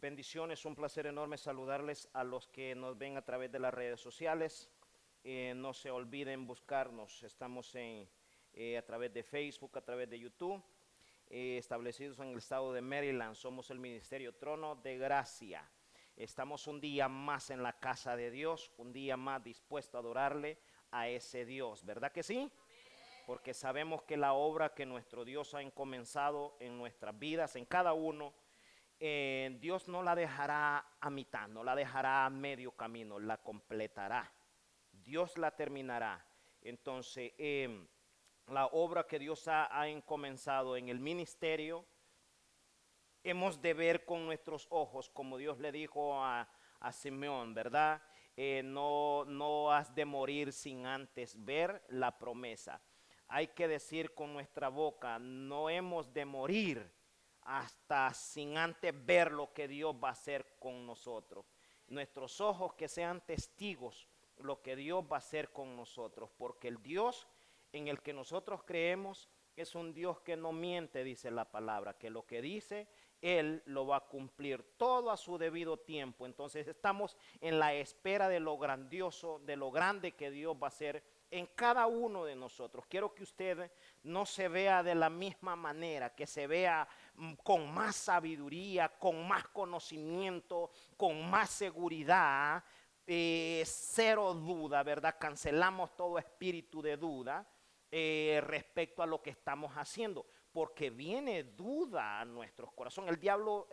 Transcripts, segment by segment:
Bendiciones, un placer enorme saludarles a los que nos ven a través de las redes sociales. No se olviden buscarnos, estamos a través de Facebook, a través de YouTube, establecidos en el estado de Maryland. Somos el Ministerio Trono de Gracia. Estamos un día más en la casa de Dios, un día más dispuesto a adorarle a ese Dios, ¿verdad que sí? Porque sabemos que la obra que nuestro Dios ha encomenzado en nuestras vidas, en cada uno, Dios no la dejará a mitad, no la dejará a medio camino, la completará. Dios la terminará. Entonces, la obra que Dios ha encomenzado en el ministerio, hemos de ver con nuestros ojos, como Dios le dijo a Simeón, ¿verdad? No has de morir sin antes ver la promesa. Hay que decir con nuestra boca, no hemos de morir hasta sin antes ver lo que Dios va a hacer con nosotros. Nuestros ojos que sean testigos lo que Dios va a hacer con nosotros, porque el Dios en el que nosotros creemos es un Dios que no miente, dice la palabra, que lo que dice Él lo va a cumplir todo a su debido tiempo. Entonces estamos en la espera de lo grandioso, de lo grande que Dios va a hacer en cada uno de nosotros. Quiero que usted no se vea de la misma manera, que se vea con más sabiduría, con más conocimiento, con más seguridad, cero duda, ¿verdad? Cancelamos todo espíritu de duda respecto a lo que estamos haciendo, porque viene duda a nuestros corazones. El diablo,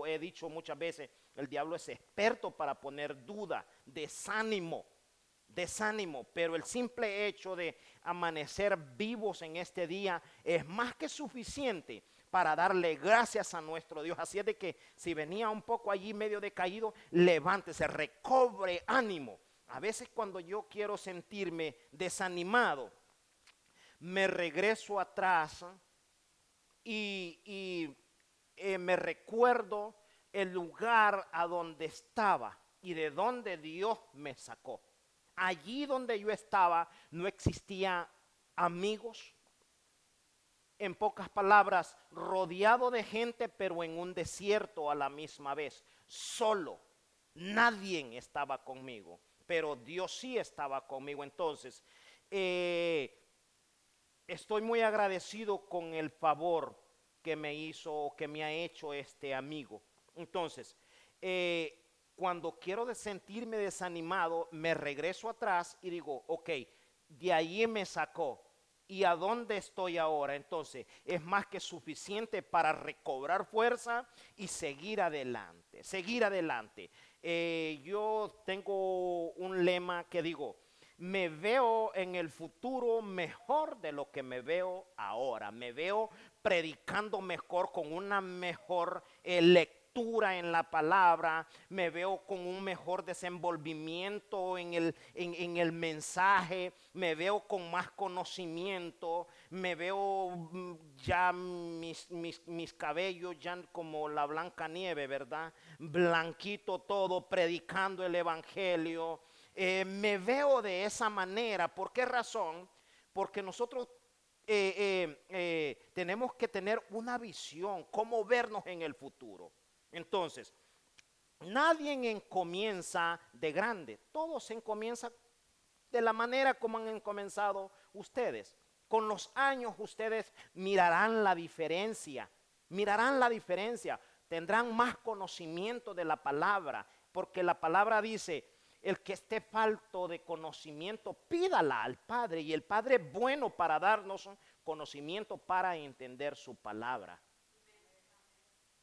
he dicho muchas veces, el diablo es experto para poner duda, desánimo, pero el simple hecho de amanecer vivos en este día es más que suficiente para darle gracias a nuestro Dios. Así es de que si venía un poco allí medio decaído, levántese, recobre ánimo. A veces cuando yo quiero sentirme desanimado, me regreso atrás y me recuerdo el lugar a donde estaba y de donde Dios me sacó. Allí donde yo estaba no existía amigos, en pocas palabras, rodeado de gente, pero en un desierto a la misma vez, solo. Nadie estaba conmigo, pero Dios sí estaba conmigo. Entonces, estoy muy agradecido con el favor que me hizo, que me ha hecho este amigo. Entonces, cuando quiero sentirme desanimado, me regreso atrás y digo, ok, de ahí me sacó. ¿Y a dónde estoy ahora? Entonces, es más que suficiente para recobrar fuerza y seguir adelante, seguir adelante. Yo tengo un lema que digo, me veo en el futuro mejor de lo que me veo ahora. Me veo predicando mejor, con una mejor lectura en la palabra. Me veo con un mejor desenvolvimiento en el mensaje. Me veo con más conocimiento. Me veo ya mis cabellos ya como la blanca nieve, ¿verdad? Blanquito todo, predicando el evangelio. Me veo de esa manera. ¿Por qué razón? Porque nosotros tenemos que tener una visión, cómo vernos en el futuro. Entonces, nadie comienza de grande, todos comienzan de la manera como han comenzado ustedes. Con los años ustedes mirarán la diferencia, tendrán más conocimiento de la palabra, porque la palabra dice, el que esté falto de conocimiento, pídala al Padre, y el Padre es bueno para darnos conocimiento para entender su palabra.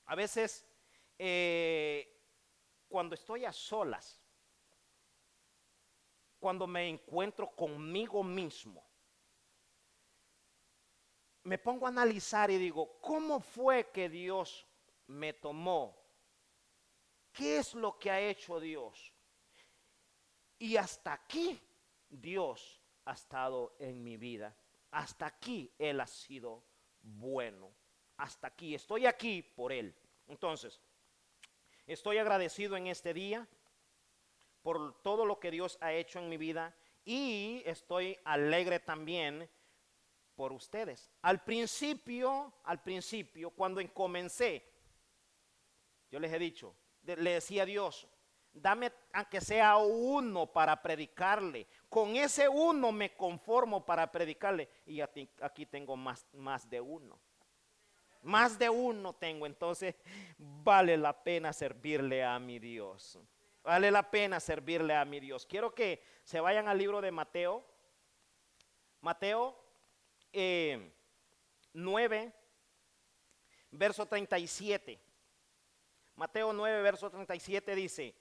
A veces, cuando estoy a solas, cuando me encuentro conmigo mismo, me pongo a analizar y digo, ¿cómo fue que Dios me tomó? ¿Qué es lo que ha hecho Dios? Y hasta aquí Dios ha estado en mi vida. Hasta aquí Él ha sido bueno. Hasta aquí, estoy aquí por Él. Entonces, estoy agradecido en este día por todo lo que Dios ha hecho en mi vida y estoy alegre también por ustedes. Al principio, cuando comencé, Yo les he dicho, le decía a Dios, dame aunque sea uno para predicarle. Con ese uno me conformo para predicarle. Y aquí tengo más de uno. Más de uno tengo, entonces vale la pena servirle a mi Dios. Vale la pena servirle a mi Dios. Quiero que se vayan al libro de Mateo. Mateo 9, verso 37. Mateo 9, verso 37 dice,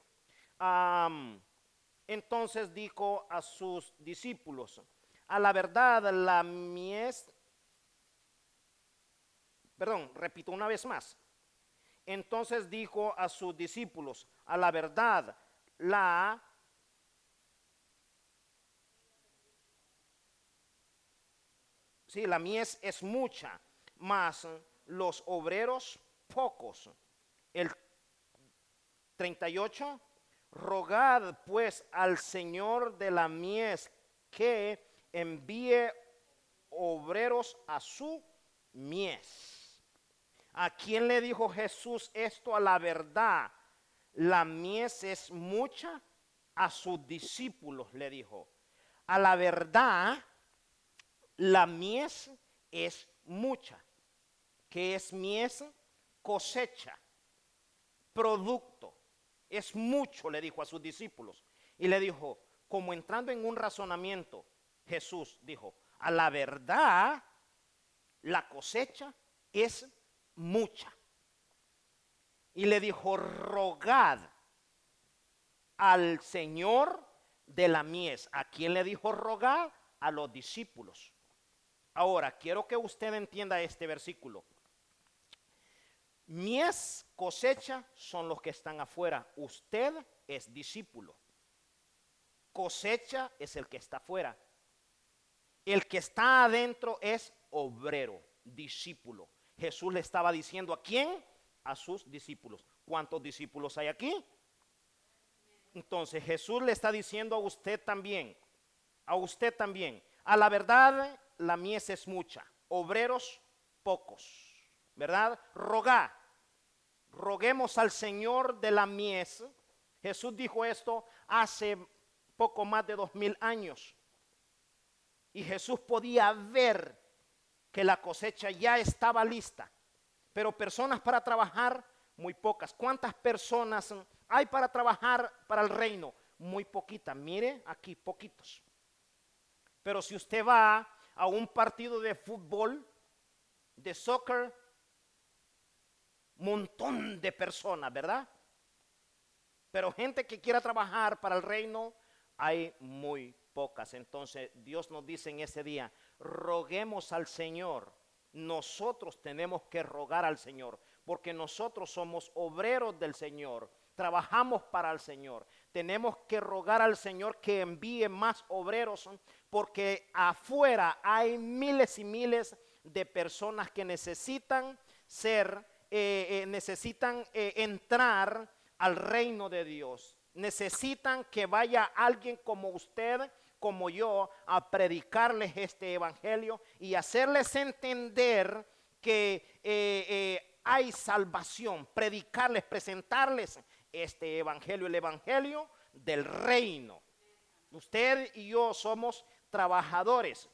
entonces dijo a sus discípulos, a la verdad la mies, perdón, repito una vez más. Entonces dijo a sus discípulos, a la verdad la mies es mucha, mas los obreros pocos. El 38, rogad pues al Señor de la mies que envíe obreros a su mies. ¿A quién le dijo Jesús esto? A la verdad, la mies es mucha. A sus discípulos le dijo, a la verdad, la mies es mucha. ¿Qué es mies? Cosecha, producto. Es mucho, le dijo a sus discípulos. Y le dijo, como entrando en un razonamiento, Jesús dijo, a la verdad, la cosecha es mucha. Y le dijo, rogad al Señor de la mies. ¿A quién le dijo rogad? A los discípulos. Ahora, quiero que usted entienda este versículo. Mies, cosecha, son los que están afuera. Usted es discípulo. Cosecha es el que está afuera. El que está adentro es obrero, discípulo. Jesús le estaba diciendo ¿a quién? A sus discípulos. ¿Cuántos discípulos hay aquí? Entonces Jesús le está diciendo a usted también. A usted también. A la verdad, la mies es mucha. Obreros, pocos. ¿Verdad? Roguemos al Señor de la mies. Jesús dijo esto hace poco más de 2000 años. Y Jesús podía ver que la cosecha ya estaba lista. Pero personas para trabajar, muy pocas. ¿Cuántas personas hay para trabajar para el reino? Muy poquitas. Mire, aquí poquitos. Pero si usted va a un partido de fútbol, de soccer, montón de personas, ¿verdad? Pero gente que quiera trabajar para el reino, hay muy pocas. Entonces Dios nos dice en ese día, roguemos al Señor. Nosotros tenemos que rogar al Señor, porque nosotros somos obreros del Señor, trabajamos para el Señor. Tenemos que rogar al Señor que envíe más obreros, porque afuera hay miles y miles de personas que necesitan entrar al reino de Dios. Necesitan que vaya alguien como usted, como yo, a predicarles este evangelio y hacerles entender que hay salvación, predicarles, presentarles este evangelio, el evangelio del reino. Usted y yo somos trabajadores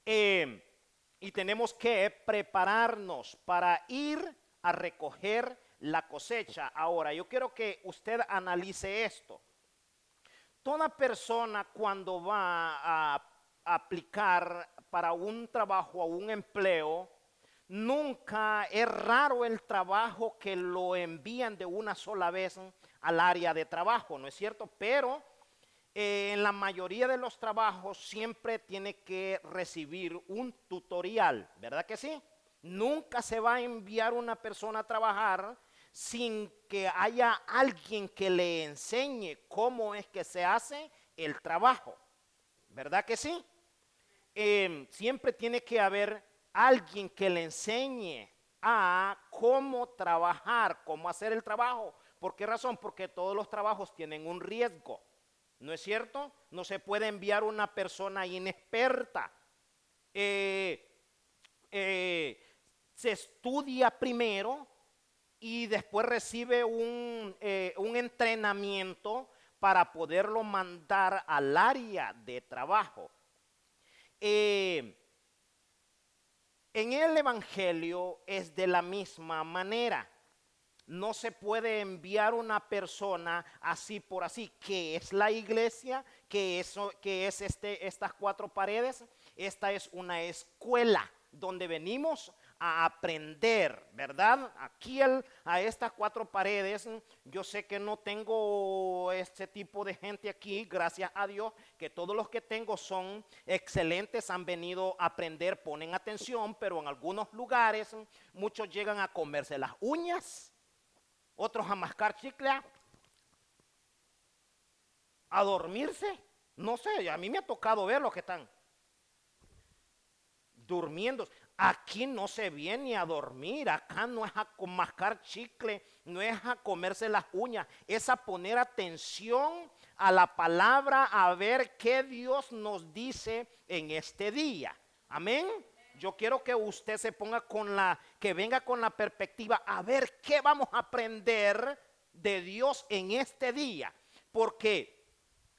y tenemos que prepararnos para ir a recoger la cosecha. Ahora, yo quiero que usted analice esto. Toda persona cuando va a aplicar para un trabajo o un empleo, nunca es raro el trabajo que lo envían de una sola vez al área de trabajo, ¿no es cierto? Pero en la mayoría de los trabajos siempre tiene que recibir un tutorial, ¿verdad que sí? Nunca se va a enviar una persona a trabajar sin que haya alguien que le enseñe cómo es que se hace el trabajo, ¿verdad que sí? Siempre tiene que haber alguien que le enseñe a cómo trabajar, cómo hacer el trabajo. ¿Por qué razón? Porque todos los trabajos tienen un riesgo, ¿no es cierto? No se puede enviar una persona inexperta. Se estudia primero y después recibe un entrenamiento para poderlo mandar al área de trabajo. En el Evangelio es de la misma manera. No se puede enviar una persona así por así. ¿Qué es la iglesia? ¿Qué es estas cuatro paredes? Esta es una escuela donde venimos a aprender, ¿verdad? Aquí a estas cuatro paredes, yo sé que no tengo este tipo de gente aquí, gracias a Dios, que todos los que tengo son excelentes, han venido a aprender, ponen atención, pero en algunos lugares muchos llegan a comerse las uñas, otros a mascar chicle, a dormirse. No sé, a mí me ha tocado ver los que están durmiendo. Aquí no se viene a dormir, acá no es a mascar chicle, no es a comerse las uñas, es a poner atención a la palabra, a ver qué Dios nos dice en este día. Amén. Yo quiero que usted se ponga que venga con la perspectiva a ver qué vamos a aprender de Dios en este día. Porque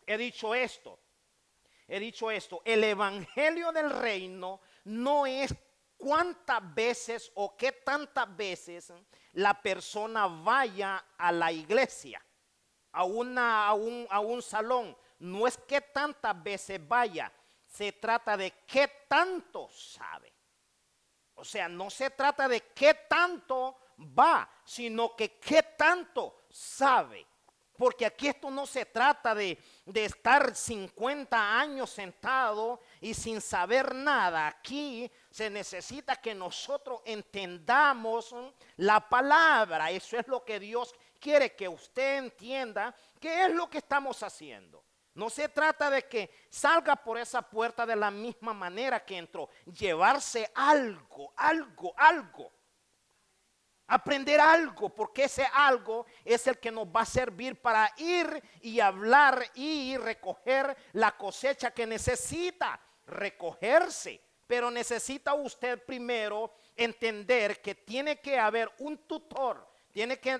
he dicho esto, el evangelio del reino no es cuántas veces o qué tantas veces la persona vaya a la iglesia, a un salón. No es que tantas veces vaya, se trata de qué tanto sabe. O sea, no se trata de qué tanto va, sino que qué tanto sabe. Porque aquí esto no se trata de estar 50 años sentado y sin saber nada. Aquí se necesita que nosotros entendamos la palabra. Eso es lo que Dios quiere que usted entienda, qué es lo que estamos haciendo. No se trata de que salga por esa puerta de la misma manera que entró. Llevarse algo. Aprender algo, porque ese algo es el que nos va a servir para ir y hablar y recoger la cosecha que necesita recogerse. Pero necesita usted primero entender que tiene que haber un tutor, tiene que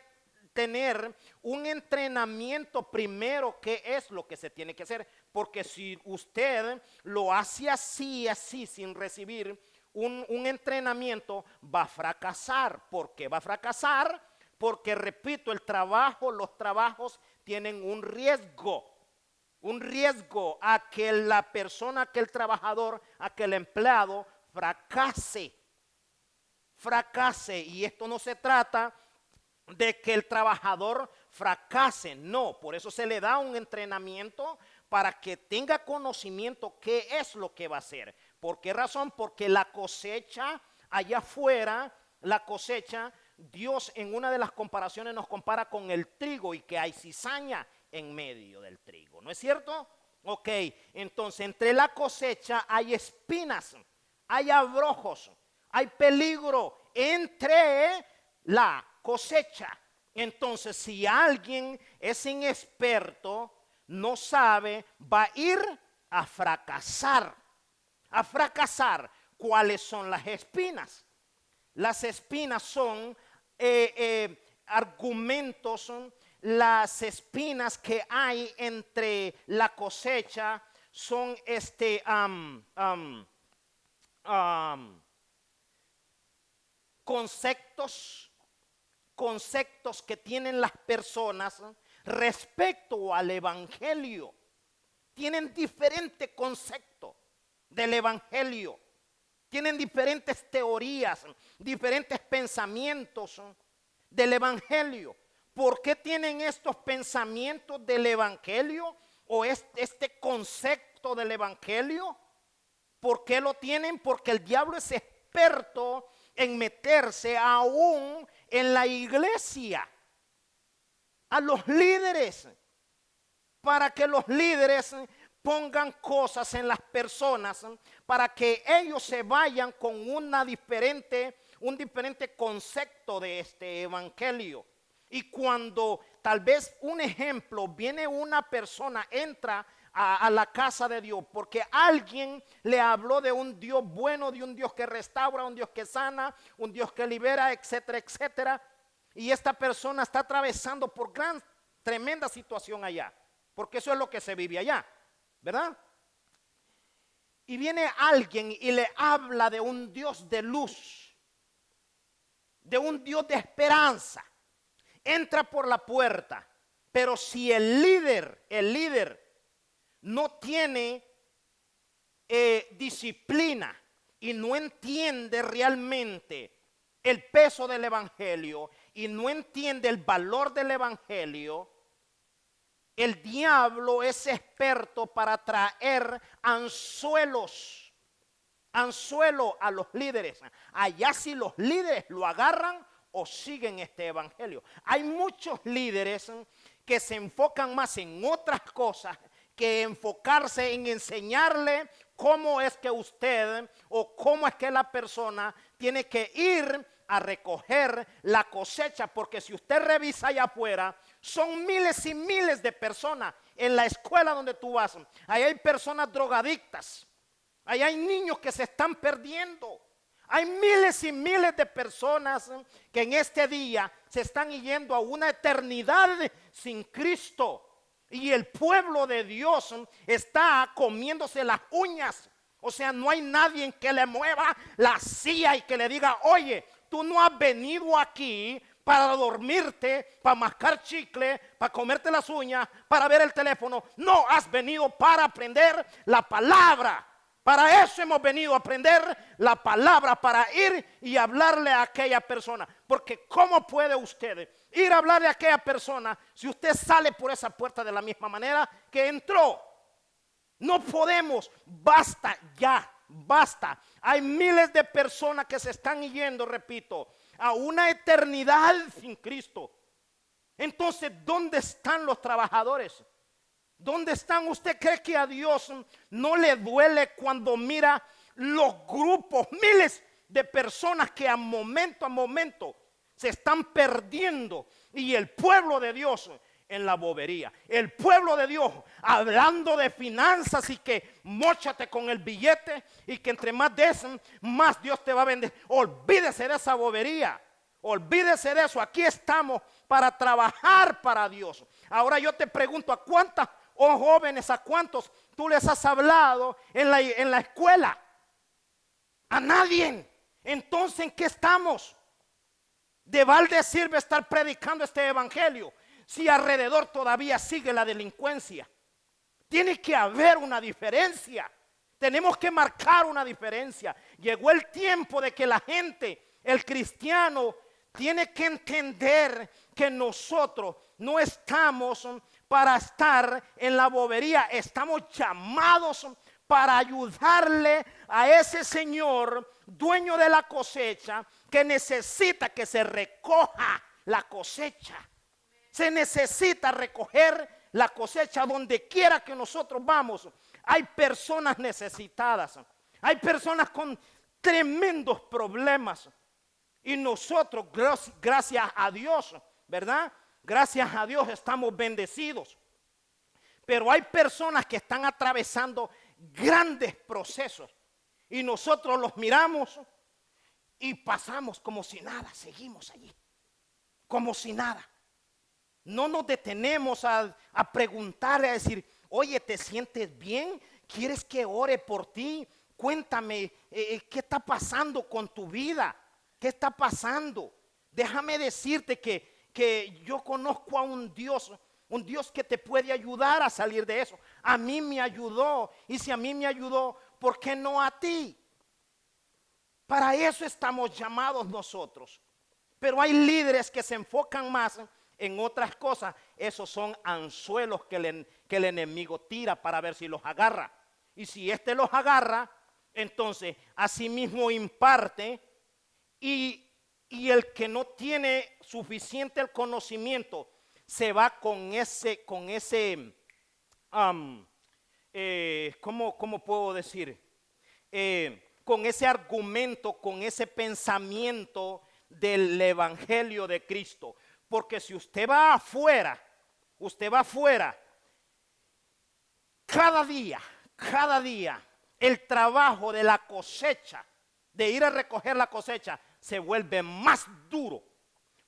tener un entrenamiento primero, qué es lo que se tiene que hacer. Porque si usted lo hace así, sin recibir un entrenamiento, va a fracasar. ¿Por qué va a fracasar? Porque, repito, los trabajos tienen un riesgo a que la persona, que el trabajador, a que el empleado fracase. Y esto no se trata de que el trabajador fracase, no, por eso se le da un entrenamiento para que tenga conocimiento qué es lo que va a hacer. ¿Por qué razón? Porque la cosecha allá afuera, Dios en una de las comparaciones nos compara con el trigo y que hay cizaña en medio del trigo, ¿no es cierto? Ok, entonces entre la cosecha hay espinas, hay abrojos, hay peligro entre la cosecha. Entonces, si alguien es inexperto, no sabe, va a ir a fracasar. ¿Cuáles son las espinas? Las espinas son argumentos, son las espinas que hay entre la cosecha, son conceptos que tienen las personas respecto al evangelio. Tienen diferentes conceptos del evangelio. Tienen diferentes teorías, diferentes pensamientos del evangelio. ¿Por qué tienen estos pensamientos del evangelio o este concepto del evangelio? ¿Por qué lo tienen? Porque el diablo es experto en meterse aún en la iglesia, a los líderes, para que los líderes pongan cosas en las personas, para que ellos se vayan con un diferente concepto de este evangelio. Y cuando tal vez un ejemplo, viene una persona, entra a la casa de Dios porque alguien le habló de un Dios bueno, de un Dios que restaura, un Dios que sana, un Dios que libera, etcétera, etcétera. y esta persona está atravesando por tremenda situación allá, porque eso es lo que se vive allá, ¿verdad? Y viene alguien y le habla de un Dios de luz, de un Dios de esperanza. Entra por la puerta, pero si el líder no tiene disciplina y no entiende realmente el peso del evangelio y no entiende el valor del evangelio, el diablo es experto para traer anzuelo a los líderes. Allá si los líderes lo agarran o siguen este evangelio. Hay muchos líderes que se enfocan más en otras cosas que enfocarse en enseñarle cómo es que usted o cómo es que la persona tiene que ir a recoger la cosecha, porque si usted revisa allá afuera, son miles y miles de personas en la escuela donde tú vas. Ahí hay personas drogadictas, ahí hay niños que se están perdiendo, hay miles y miles de personas que en este día se están yendo a una eternidad sin Cristo. Y el pueblo de Dios está comiéndose las uñas. O sea, no hay nadie que le mueva la silla y que le diga, oye, tú no has venido aquí para dormirte, para mascar chicle, para comerte las uñas, para ver el teléfono. No, has venido para aprender la palabra. Para eso hemos venido a aprender la palabra, para ir y hablarle a aquella persona. Porque ¿cómo puede usted ir a hablarle a aquella persona si usted sale por esa puerta de la misma manera que entró? No podemos, basta ya, basta. Hay miles de personas que se están yendo, repito, a una eternidad sin Cristo. Entonces, ¿dónde están los trabajadores? ¿Dónde están? ¿Usted cree que a Dios no le duele cuando mira los grupos, miles de personas que a momento se están perdiendo, y el pueblo de Dios en la bobería? El pueblo de Dios hablando de finanzas y que móchate con el billete y que entre más des, más Dios te va a vender. Olvídese de esa bobería. Olvídese de eso. Aquí estamos para trabajar para Dios. Ahora yo te pregunto, ¿a cuántas jóvenes, a cuántos tú les has hablado en la escuela? A nadie. Entonces, ¿en qué estamos? De balde sirve estar predicando este evangelio si alrededor todavía sigue la delincuencia. Tiene que haber una diferencia. Tenemos que marcar una diferencia. Llegó el tiempo de que la gente, el cristiano, tiene que entender que nosotros no estamos para estar en la bobería. Estamos llamados para ayudarle a ese señor, dueño de la cosecha, que necesita que se recoja la cosecha. Se necesita recoger la cosecha donde quiera que nosotros vamos. Hay personas necesitadas, hay personas con tremendos problemas, y nosotros, gracias a Dios, ¿verdad? Gracias a Dios estamos bendecidos. Pero hay personas que están atravesando grandes procesos y nosotros los miramos y pasamos como si nada, seguimos allí, como si nada. No nos detenemos a preguntarle, a decir, oye, ¿te sientes bien? ¿Quieres que ore por ti? Cuéntame, ¿qué está pasando con tu vida? ¿Qué está pasando? Déjame decirte que yo conozco a un Dios que te puede ayudar a salir de eso. A mí me ayudó, y si a mí me ayudó, ¿por qué no a ti? Para eso estamos llamados nosotros. Pero hay líderes que se enfocan más en otras cosas. Esos son anzuelos que el enemigo tira para ver si los agarra. Y si éste los agarra, entonces asimismo imparte, y el que no tiene suficiente el conocimiento se va con ese ¿cómo puedo decir? Con ese argumento, con ese pensamiento del evangelio de Cristo. Porque si usted va afuera, cada día, el trabajo de la cosecha, de ir a recoger la cosecha, se vuelve más duro,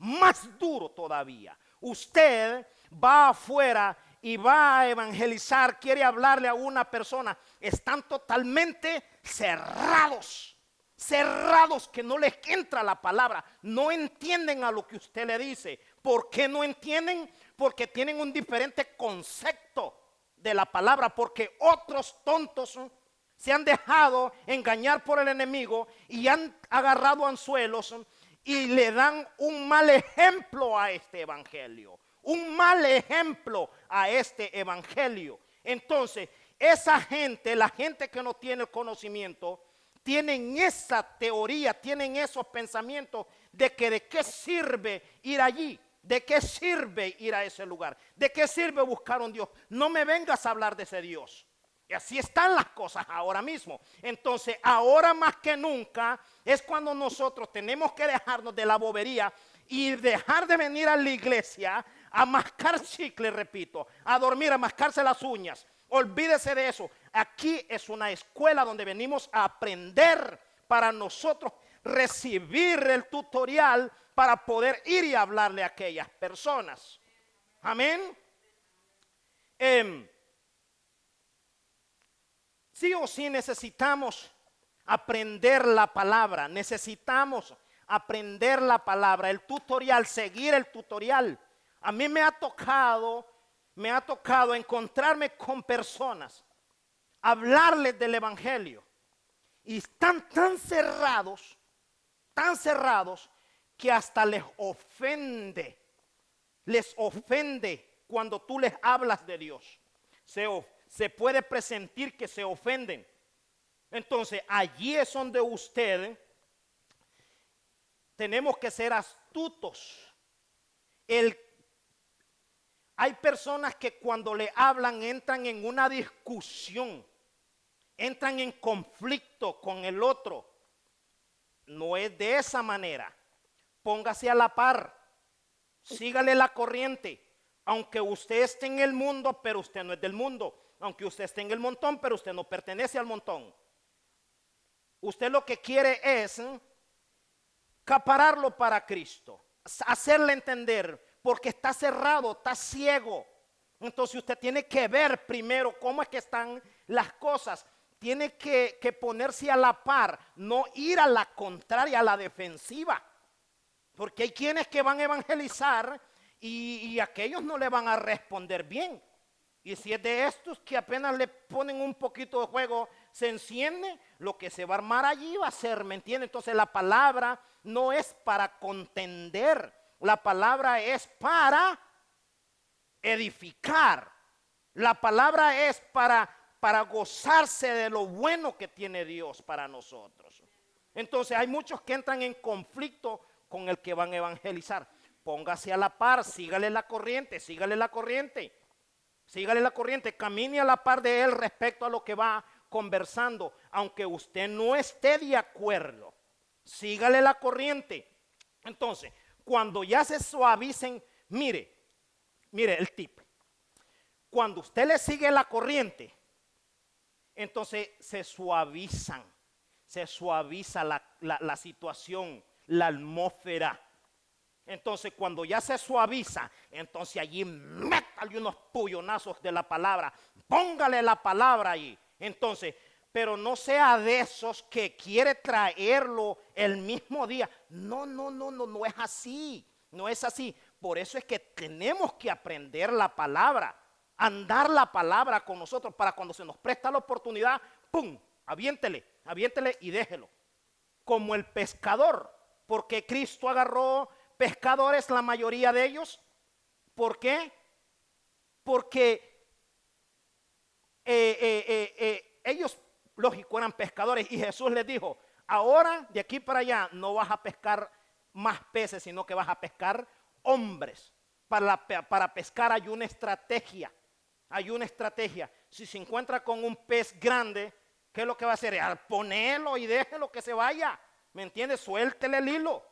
más duro todavía. Usted va afuera y va a evangelizar, quiere hablarle a una persona, están totalmente cerrados que no les entra la palabra, no entienden a lo que usted le dice. ¿Por qué no entienden? Porque tienen un diferente concepto de la palabra, porque otros tontos se han dejado engañar por el enemigo y han agarrado anzuelos y le dan un mal ejemplo a este evangelio. Un mal ejemplo a este evangelio. Entonces, esa gente, la gente que no tiene el conocimiento, tienen esa teoría, tienen esos pensamientos de que de qué sirve ir allí, de qué sirve ir a ese lugar, de qué sirve buscar un Dios. No me vengas a hablar de ese Dios. Y así están las cosas ahora mismo. Entonces, ahora más que nunca es cuando nosotros tenemos que dejarnos de la bobería y dejar de venir a la iglesia a mascar chicle, repito, a dormir, a mascarse las uñas. Olvídese de eso. Aquí es una escuela donde venimos a aprender para nosotros recibir el tutorial para poder ir y hablarle a aquellas personas. Amén. Sí o sí necesitamos aprender la palabra, necesitamos aprender la palabra, el tutorial, seguir el tutorial. A mí me ha tocado encontrarme con personas, hablarles del evangelio y están tan cerrados que hasta les ofende cuando tú les hablas de Dios. Se puede presentir que se ofenden. Entonces, allí es donde tenemos que ser astutos. Hay personas que cuando le hablan entran en una discusión, entran en conflicto con el otro. No es de esa manera. Póngase a la par, sígale la corriente. Aunque usted esté en el mundo, pero usted no es del mundo. Aunque usted esté en el montón, pero usted no pertenece al montón. Usted lo que quiere es acapararlo para Cristo, hacerle entender, porque está cerrado, está ciego. Entonces usted tiene que ver primero cómo es que están las cosas. Tiene que ponerse a la par, no ir a la contraria, a la defensiva. Porque hay quienes que van a evangelizar y aquellos no le van a responder bien. Y si es de estos que apenas le ponen un poquito de juego, se enciende, lo que se va a armar allí va a ser, ¿me entiende? Entonces la palabra no es para contender, la palabra es para edificar. La palabra es para gozarse de lo bueno que tiene Dios para nosotros. Entonces hay muchos que entran en conflicto con el que van a evangelizar. Póngase a la par, sígale la corriente, camine a la par de él respecto a lo que va conversando, aunque usted no esté de acuerdo, sígale la corriente. Entonces, cuando ya se suavicen, mire el tip. Cuando usted le sigue la corriente, entonces se suaviza la situación, la atmósfera. Entonces cuando ya se suaviza, entonces allí métale unos puñonazos de la palabra, póngale la palabra ahí. Entonces, pero no sea de esos que quiere traerlo el mismo día. No es así, no es así. Por eso es que tenemos que aprender la palabra, andar la palabra con nosotros para cuando se nos presta la oportunidad, ¡pum!, aviéntele y déjelo. Como el pescador, porque Cristo agarró pescadores, la mayoría de ellos. ¿Por qué? Porque ellos, lógico, eran pescadores y Jesús les dijo, ahora de aquí para allá no vas a pescar más peces, sino que vas a pescar hombres. Para pescar hay una estrategia. Si se encuentra con un pez grande, ¿qué es lo que va a hacer? Ponelo y déjelo que se vaya. ¿Me entiende? Suéltele el hilo.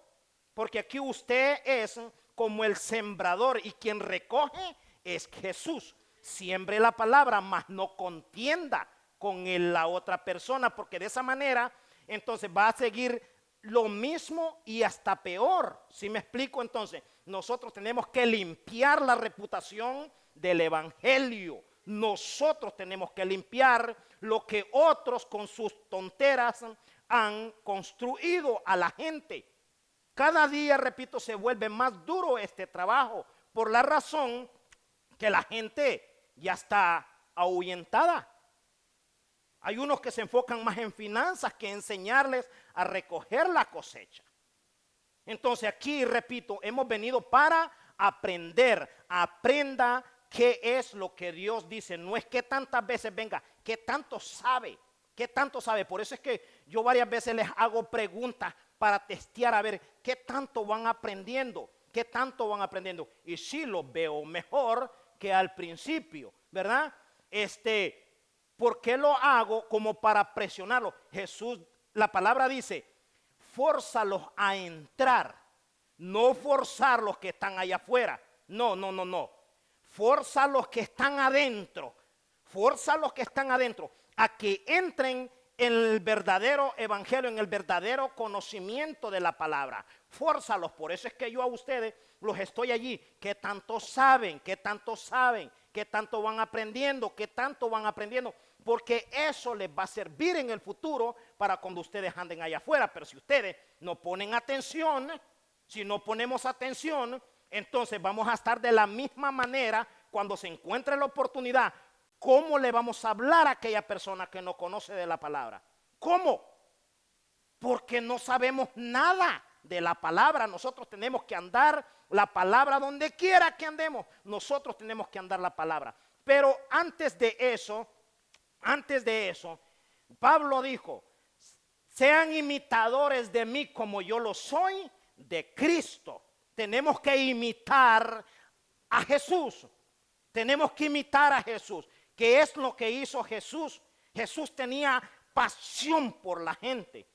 Porque aquí usted es como el sembrador y quien recoge es Jesús. Siembre la palabra, mas no contienda con la otra persona, porque de esa manera entonces va a seguir lo mismo y hasta peor. ¿Sí me explico? Entonces, nosotros tenemos que limpiar la reputación del evangelio. Nosotros tenemos que limpiar lo que otros con sus tonteras han construido a la gente. Cada día, repito, se vuelve más duro este trabajo por la razón que la gente ya está ahuyentada. Hay unos que se enfocan más en finanzas que enseñarles a recoger la cosecha. Entonces aquí, repito, hemos venido para aprender. Aprenda qué es lo que Dios dice. No es que tantas veces venga, que tanto sabe, que tanto sabe. Por eso es que yo varias veces les hago preguntas para testear a ver qué tanto van aprendiendo, qué tanto van aprendiendo. Y sí los veo mejor que al principio, ¿verdad? ¿Por qué lo hago? Como para presionarlo. Jesús, la palabra dice, fórzalos a entrar, no forzar los que están allá afuera. No. Forza a los que están adentro. Forza a los que están adentro a que entren en el verdadero evangelio, en el verdadero conocimiento de la palabra. Fórzalos. Por eso es que yo a ustedes los estoy allí. ¿Qué tanto saben? ¿Qué tanto saben? ¿Qué tanto van aprendiendo? ¿Qué tanto van aprendiendo? Porque eso les va a servir en el futuro para cuando ustedes anden allá afuera. Pero si ustedes no ponen atención, si no ponemos atención, entonces vamos a estar de la misma manera cuando se encuentre la oportunidad. ¿Cómo le vamos a hablar a aquella persona que no conoce de la palabra? ¿Cómo? Porque no sabemos nada de la palabra. Nosotros tenemos que andar la palabra donde quiera que andemos. Nosotros tenemos que andar la palabra. Pero antes de eso, Pablo dijo, sean imitadores de mí como yo lo soy de Cristo. Tenemos que imitar a Jesús. Tenemos que imitar a Jesús. ¿Qué es lo que hizo Jesús? Jesús tenía pasión por la gente.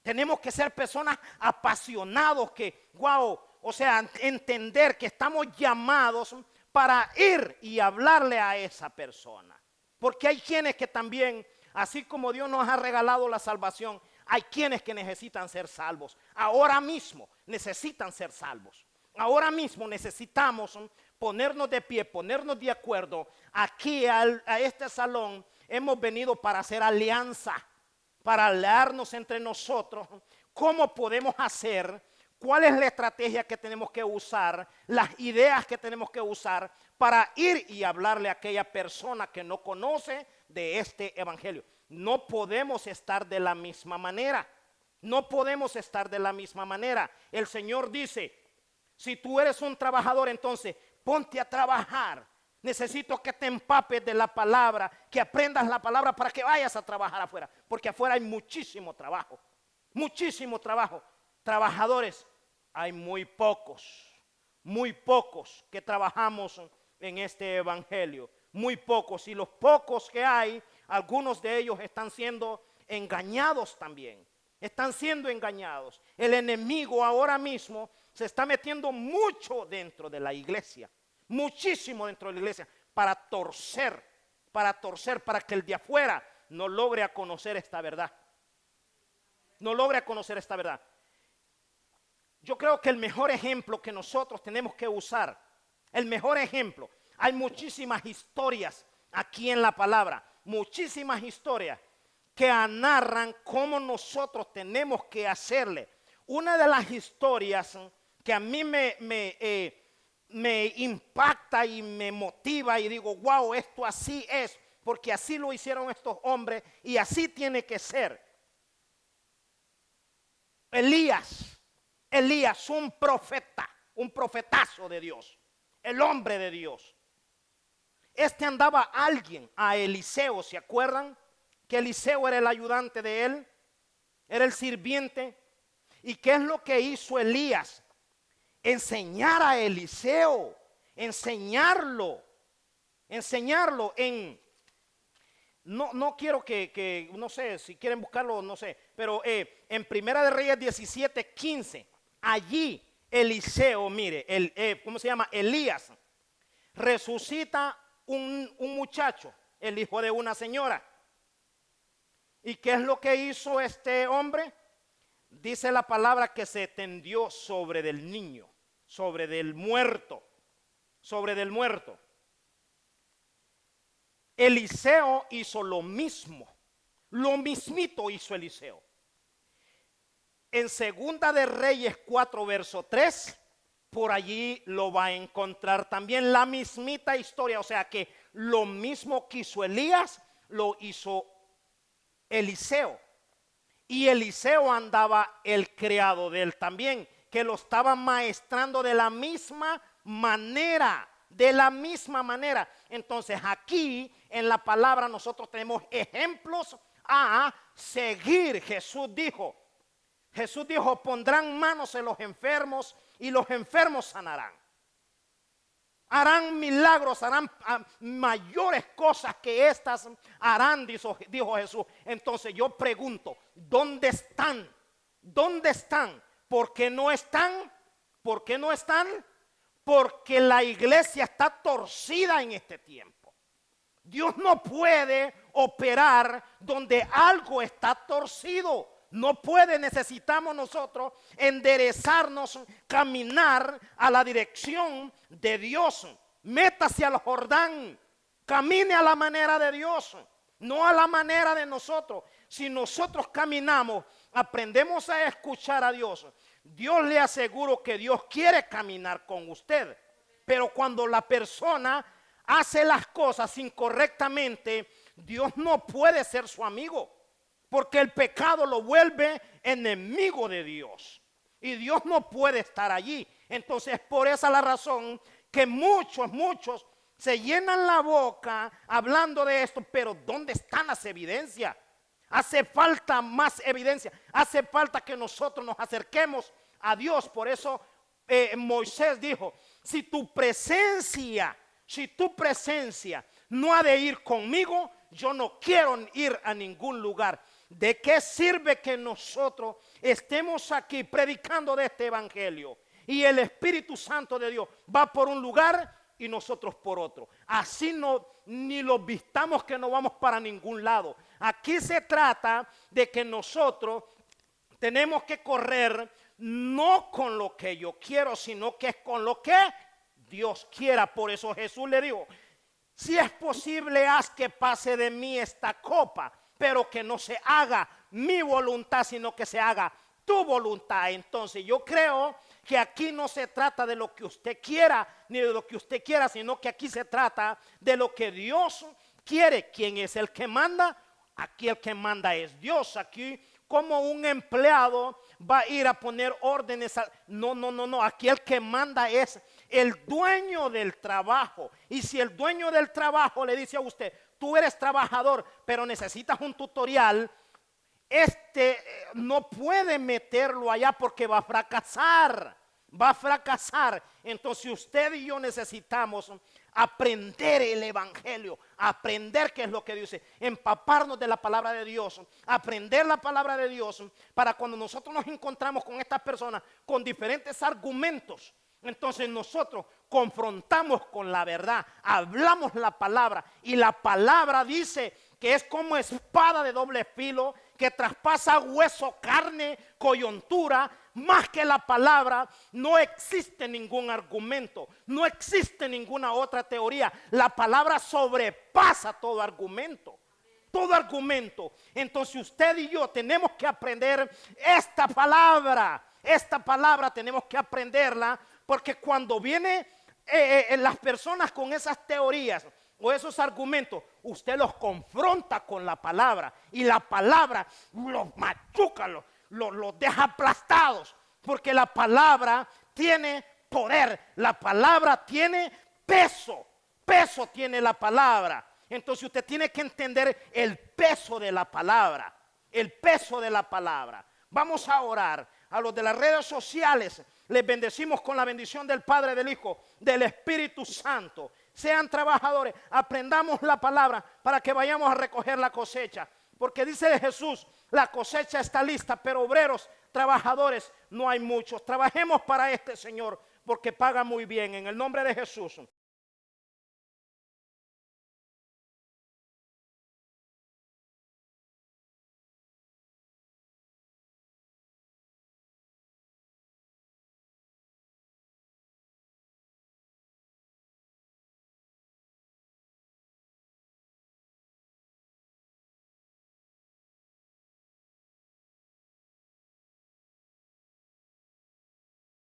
Tenemos que ser personas apasionados que, o sea, entender que estamos llamados para ir y hablarle a esa persona. Porque hay quienes que también, así como Dios nos ha regalado la salvación, hay quienes que necesitan ser salvos. Ahora mismo necesitan ser salvos. Ahora mismo necesitamos ponernos de pie, ponernos de acuerdo. Aquí a este salón hemos venido para hacer alianza, para hablarnos entre nosotros. ¿Cómo podemos hacer? ¿Cuál es la estrategia que tenemos que usar? Las ideas que tenemos que usar para ir y hablarle a aquella persona que no conoce de este evangelio. No podemos estar de la misma manera. No podemos estar de la misma manera. El Señor dice, si tú eres un trabajador, entonces ponte a trabajar. Necesito que te empapes de la palabra, que aprendas la palabra para que vayas a trabajar afuera. Porque afuera hay muchísimo trabajo. Muchísimo trabajo. Trabajadores, hay muy pocos que trabajamos en este evangelio. Muy pocos. Y los pocos que hay, algunos de ellos están siendo engañados también. Están siendo engañados. El enemigo ahora mismo se está metiendo mucho dentro de la iglesia. Muchísimo dentro de la iglesia. Para torcer, para que el de afuera no logre a conocer esta verdad. No logre a conocer esta verdad. Yo creo que el mejor ejemplo que nosotros tenemos que usar, el mejor ejemplo, hay muchísimas historias aquí en la palabra, muchísimas historias que narran cómo nosotros tenemos que hacerle. Una de las historias que a mí me impacta y me motiva y digo, wow, esto así es, porque así lo hicieron estos hombres y así tiene que ser. Elías, un profeta, un profetazo de Dios, el hombre de Dios. Andaba a Eliseo, ¿se acuerdan? Que Eliseo era el ayudante de él, era el sirviente. ¿Y qué es lo que hizo Elías? Enseñar a Eliseo, enseñarlo en... No quiero que, no sé, si quieren buscarlo, no sé, pero en Primera de Reyes 17:15, allí Eliseo, mire, ¿cómo se llama? Elías, resucita un muchacho, el hijo de una señora. ¿Y qué es lo que hizo este hombre? dice la palabra que se tendió sobre del niño, sobre del muerto, sobre del muerto. Eliseo hizo lo mismo, lo mismito hizo Eliseo. En Segunda de Reyes 4, verso 3, por allí lo va a encontrar también la mismita historia. O sea que lo mismo que hizo Elías, lo hizo Eliseo. Y Eliseo andaba el criado de él también, que lo estaba maestrando de la misma manera. De la misma manera. Entonces aquí en la palabra nosotros tenemos ejemplos a seguir. Jesús dijo, pondrán manos en los enfermos y los enfermos sanarán. Harán milagros, harán mayores cosas que estas harán, dijo Jesús. Entonces yo pregunto, ¿dónde están? ¿Dónde están? ¿Por qué no están? ¿Por qué no están? Porque la iglesia está torcida en este tiempo. Dios no puede operar donde algo está torcido. No puede, necesitamos nosotros enderezarnos, caminar a la dirección de Dios. Métase al Jordán, camine a la manera de Dios, no a la manera de nosotros. Si nosotros caminamos, aprendemos a escuchar a Dios, Dios le aseguro que Dios quiere caminar con usted. Pero cuando la persona hace las cosas incorrectamente, Dios no puede ser su amigo. Porque el pecado lo vuelve enemigo de Dios. Y Dios no puede estar allí. Entonces por esa la razón que muchos se llenan la boca hablando de esto. Pero ¿dónde están las evidencias? Hace falta más evidencia. Hace falta que nosotros nos acerquemos a Dios. Por eso Moisés dijo, si tu presencia no ha de ir conmigo, yo no quiero ir a ningún lugar. ¿De qué sirve que nosotros estemos aquí predicando de este evangelio y el Espíritu Santo de Dios va por un lugar y nosotros por otro? Así no, ni los vistamos que no vamos para ningún lado. Aquí se trata de que nosotros tenemos que correr no con lo que yo quiero, sino que es con lo que Dios quiera. Por eso Jesús le dijo, si es posible, haz que pase de mí esta copa, pero que no se haga mi voluntad, sino que se haga tu voluntad. Entonces yo creo que aquí no se trata de lo que usted quiera, ni de lo que usted quiera, sino que aquí se trata de lo que Dios quiere. ¿Quién es el que manda? Aquí el que manda es Dios. Aquí como un empleado va a ir a poner órdenes. No. Aquí el que manda es el dueño del trabajo. Y si el dueño del trabajo le dice a usted, tú eres trabajador, pero necesitas un tutorial, no puede meterlo allá porque va a fracasar. Entonces usted y yo necesitamos aprender el evangelio, aprender qué es lo que dice, empaparnos de la palabra de Dios, aprender la palabra de Dios para cuando nosotros nos encontramos con estas personas con diferentes argumentos. Entonces nosotros confrontamos con la verdad, hablamos la palabra y la palabra dice que es como espada de doble filo que traspasa hueso, carne, coyuntura. Más que la palabra no existe ningún argumento, no existe ninguna otra teoría. La palabra sobrepasa todo argumento. Todo argumento. Entonces usted y yo tenemos que aprender esta palabra. Esta palabra tenemos que aprenderla. Porque cuando vienen las personas con esas teorías o esos argumentos, usted los confronta con la palabra y la palabra los machuca, los deja aplastados. Porque la palabra tiene poder, la palabra tiene peso tiene la palabra. Entonces usted tiene que entender el peso de la palabra, el peso de la palabra. Vamos a orar. A los de las redes sociales les bendecimos con la bendición del Padre, del Hijo, del Espíritu Santo. Sean trabajadores, aprendamos la palabra para que vayamos a recoger la cosecha. Porque dice Jesús, la cosecha está lista, pero obreros, trabajadores, no hay muchos. Trabajemos para este Señor porque paga muy bien. En el nombre de Jesús.